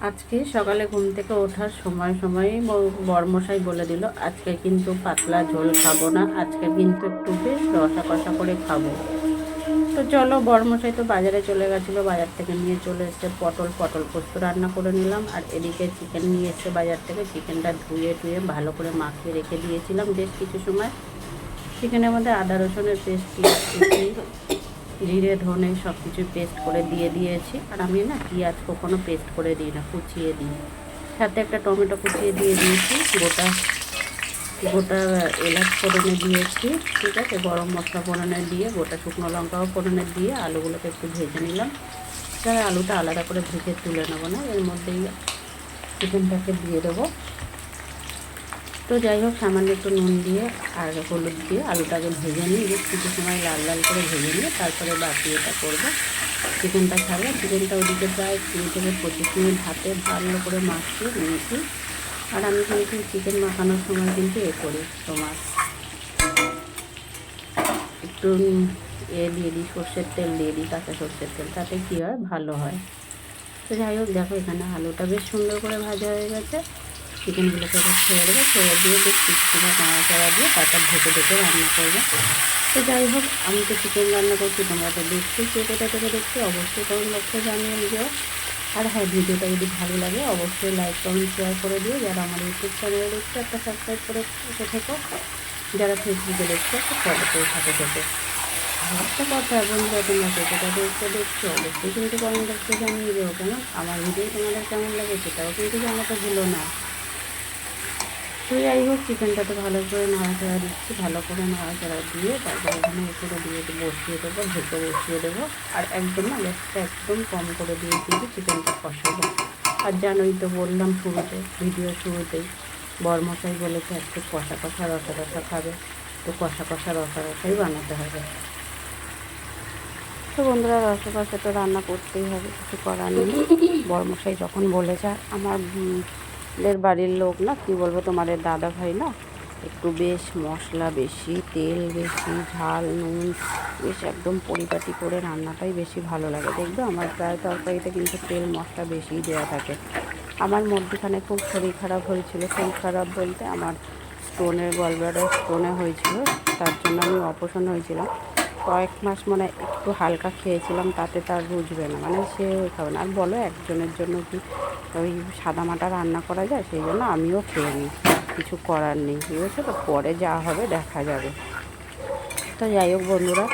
আজকে সকালে ঘুম থেকে ওঠার সময়ই বরমশাই বলে দিল আজকে কিন্তু পাতলা ঝোল খাবো না, আজকে কিন্তু একটু বেশ রসা কষা করে খাবো। তো চলো, বরমশাই তো বাজারে চলে গেছিলো, বাজার থেকে নিয়ে চলে এসে পটল পোস্ত রান্না করে নিলাম। আর এদিকে চিকেন নিয়ে এসে বাজার থেকে, চিকেনটা ধুয়ে ভালো করে মাখিয়ে রেখে দিয়েছিলাম বেশ কিছু সময়। চিকেনের মধ্যে আদা রসুনের পেস্ট দিয়েছি, জিরে ধনে সব কিছু পেস্ট করে দিয়ে দিয়েছি। আর আমি না পেঁয়াজ কখনো পেস্ট করে দিই না, কুচিয়ে দিই। সাথে একটা টমেটো কুচিয়ে দিয়ে দিয়েছি, গোটা এলাচ ফোড়নে দিয়েছি, ঠিক আছে, গরম মশলা ফোড়নে দিয়ে, গোটা শুকনো লঙ্কাও ফোড়নে দিয়ে আলুগুলোকে একটু ভেজে নিলাম। তাহলে আলুটা আলাদা করে ভেজে তুলে নেবো না, এর মধ্যেই চিকেনটাকে দিয়ে দেবো। তো যাই হোক, সামান্য একটু নুন দিয়ে আর হলুদ দিয়ে আলুটাকে ভেজে নিই, বেশ কিছু সময় লাল লাল করে ভেজে নিয়ে তারপরে বাকি এটা করবো। চিকেনটা ছাড়বো। চিকেনটা ওদিকে প্রায় 20 থেকে 25 মিনিট হাতে ভালো করে মাখিয়ে নিয়েছি। আর আমি কিন্তু চিকেন মাখানোর সময় কিন্তু করি, তোমার একটু দিয়ে দিই, সর্ষের তেল দিয়ে দিই, কাঁচা সর্ষের তেল, তাতে কী হয়, ভালো হয়। তো যাই হোক, দেখো এখানে আলুটা বেশ সুন্দর করে ভাজা হয়ে গেছে। চিকেনগুলোকে এবার ছেড়ে দেবো, ছেড়ে দিয়ে বেশ কিছু সময় নাড়াচাড়া দিয়ে তারপর ঢেকে রান্না করবো। তো যাই হোক, আমি তো চিকেন রান্না করছি, তোমরা তো দেখছি, কে কোথা থেকে দেখছি অবশ্যই কমেন্ট বক্সে জানিয়ে দিও। আর হ্যাঁ, ভিডিওটা যদি ভালো লাগে অবশ্যই লাইক কমেন্ট শেয়ার করে দিও। যারা আমার ইউটিউব চ্যানেলে দেখছে একটা সাবস্ক্রাইব করে বসে থেকো, যারা ফেসবুকে দেখছে একটা ফলো করে থেকে। আর একটা কথা, বন্ধুরা তোমরা কোথাটা দেখছো অবশ্যই কিন্তু কমেন্ট বক্সে জানিয়ে দেবো কেমন আমার ভিডিও তোমাদের কেমন লাগে, সেটাও কিন্তু জানাতে ভুলো না। তো যাই হোক, চিকেনটাতে ভালো করে নাড়াচাড়া দিচ্ছি, ভালো করে নাড়াচাড়া দিয়ে তারপরে এখানে উপরে দিয়ে বসিয়ে দেবো, ঢেকে বসিয়ে দেবো। আর একদম না, গ্যাসটা একদম কম করে দিয়ে কিন্তু চিকেনটা কষাবো। আর জানোই তো, বললাম শুরুতে, ভিডিও শুরুতেই, বরমশাই বলেছে একটু কষা রসা খাবে, তো কষা রসাই বানাতে হবে। তো বন্ধুরা, রসা তো রান্না করতেই হবে, কিছু করার নেই। বরমশাই যখন বলেছে, আমার বাড়ির লোক না, কি বলবো, তোমাদের দাদা ভাই না একটু বেশ মশলা বেশি, তেল বেশি, ঝাল নুন বেশ একদম পরিপাটি করে রান্নাটাই বেশি ভালো লাগে। দেখবে আমার প্রায় তরকারিতে কিন্তু তেল মশলা বেশিই দেওয়া থাকে। আমার মধ্যখানে খুব শরীর খারাপ হয়েছিল, শরীর খারাপ বলতে আমার গলব্লাডার স্টোনে হয়েছিল, তার জন্য আমি অপারেশন হয়েছিলাম। কয়েক মাস মানে একটু হালকা খেয়েছিলাম, তাতে তার বুঝবে না, মানে সে খাবে না। আর বলো, একজনের জন্য কি ওই সাদামাটা রান্না করা যায়? সেই জন্য আমিও খেয়ে নিই, কিছু করার নেই, বুঝেছো তো, পরে যা হবে দেখা যাবে। তো যাই হোক বন্ধুরা,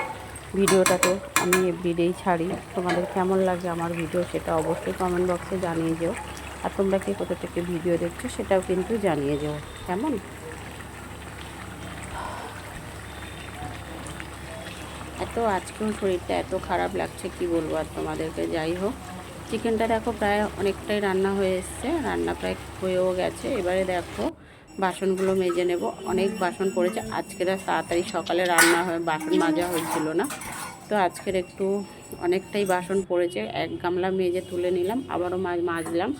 ভিডিওটা তো আমি এভরিডেই ছাড়ি, তোমাদের কেমন লাগে আমার ভিডিও সেটা অবশ্যই কমেন্ট বক্সে জানিয়ে যেও। আর তোমরা কি কোথা থেকে ভিডিও দেখছো সেটাও কিন্তু জানিয়ে যেও, কেমন। আজকেও শরীরটা এত খারাপ লাগছে, কি বলবো আর তোমাদেরকে। যাই হোক, চিকেনটা দেখো প্রায় অনেকটাই রান্না হয়ে এসছে, রান্না প্রায় হয়েও গেছে। এবারে দেখো বাসনগুলো মেজে নেব, অনেক বাসন পড়েছে আজকের, আর তাড়াতাড়ি সকালে রান্না হয়ে বাসন মাজা হয়েছিল না, তো আজকের একটু অনেকটাই বাসন পড়েছে। এক গামলা মেজে তুলে নিলাম, আবারও মাজলাম।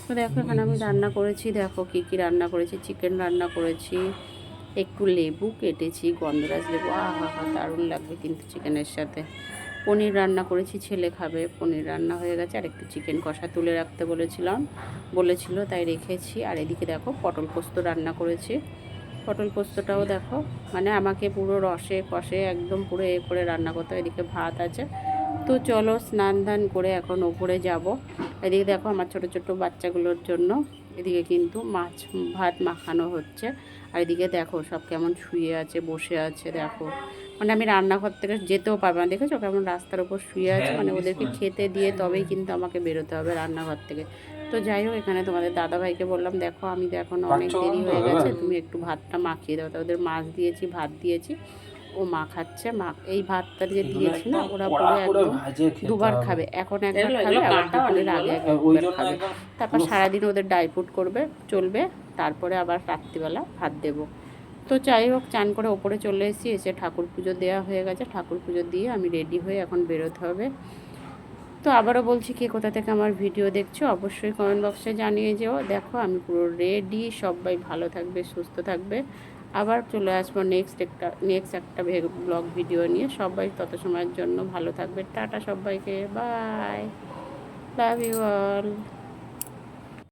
তো দেখো এখানে আমি রান্না করেছি, দেখো কী রান্না করেছি। চিকেন রান্না করেছি, একটু লেবু কেটেছি, গন্ধরাজ লেবু, আহা হা, দারুণ লাগবে কিন্তু চিকেনের সাথে। পনির রান্না করেছি, ছেলে খাবে, পনির রান্না হয়ে গেছে। আর একটু চিকেন কষা তুলে রাখতে বলেছিল, তাই রেখেছি। আর এদিকে দেখো পটল পোস্ত রান্না করেছি, পটল পোস্তটাও দেখো, মানে আমাকে পুরো রসে কষে একদম পুরো করে রান্না করতে হয়। এদিকে ভাত আছে। তো চলো, স্নান ধান করে এখন ওপরে যাব। এদিকে দেখো আমার ছোট ছোট বাচ্চাগুলোর জন্য এদিকে কিন্তু মাছ ভাত মাখানো হচ্ছে। আর এদিকে দেখো সব কেমন শুয়ে আছে, বসে আছে, দেখো মানে আমি রান্নাঘর থেকে যেতেও পারবো না, দেখেছো কেমন রাস্তার উপর শুয়ে আছে, মানে ওদেরকে খেতে দিয়ে তবেই কিন্তু আমাকে বেরোতে হবে রান্নাঘর থেকে। তো যাই হোক, এখানে তোমাদের দাদাভাইকে বললাম, দেখো আমি তো এখন অনেক দেরি হয়ে গেছে, তুমি একটু ভাতটা মাখিয়ে দাও। তো ওদের মাছ দিয়েছি, ভাত দিয়েছি, ও মা খাচ্ছে। এই ভাতটা দিয়ে দিয়েছি না, ওরা পুরো একদম দুবার খাবে, এখন একবার খাবে, আবার দুপুরের আগে একবার খাবে। তারপর সারাদিন ওদের ড্রাই ফ্রুট চলবে, তারপরে আবার রাত্রিবেলা ভাত দেবো। তো যাই হোক, চান করে ওপরে চলে এসেছি, এসে ঠাকুর পুজো দেওয়া হয়ে গেছে, ঠাকুর পুজো দিয়ে আমি রেডি হয়ে এখন বেরোতে হবে। তো আবারও বলছি, কে কোথা থেকে আমার ভিডিও দেখছো অবশ্যই কমেন্ট বক্সে জানিয়ে যেও। দেখো আমি পুরো রেডি, সবাই ভালো থাকবে, সুস্থ থাকবে। আবার চলে আসবো নেক্সট একটা ব্লগ ভিডিও নিয়ে। সবাই তত সময়ের জন্য ভালো থাকবে, টাটা সবাইকে, বাই, লাভ ইউ অল।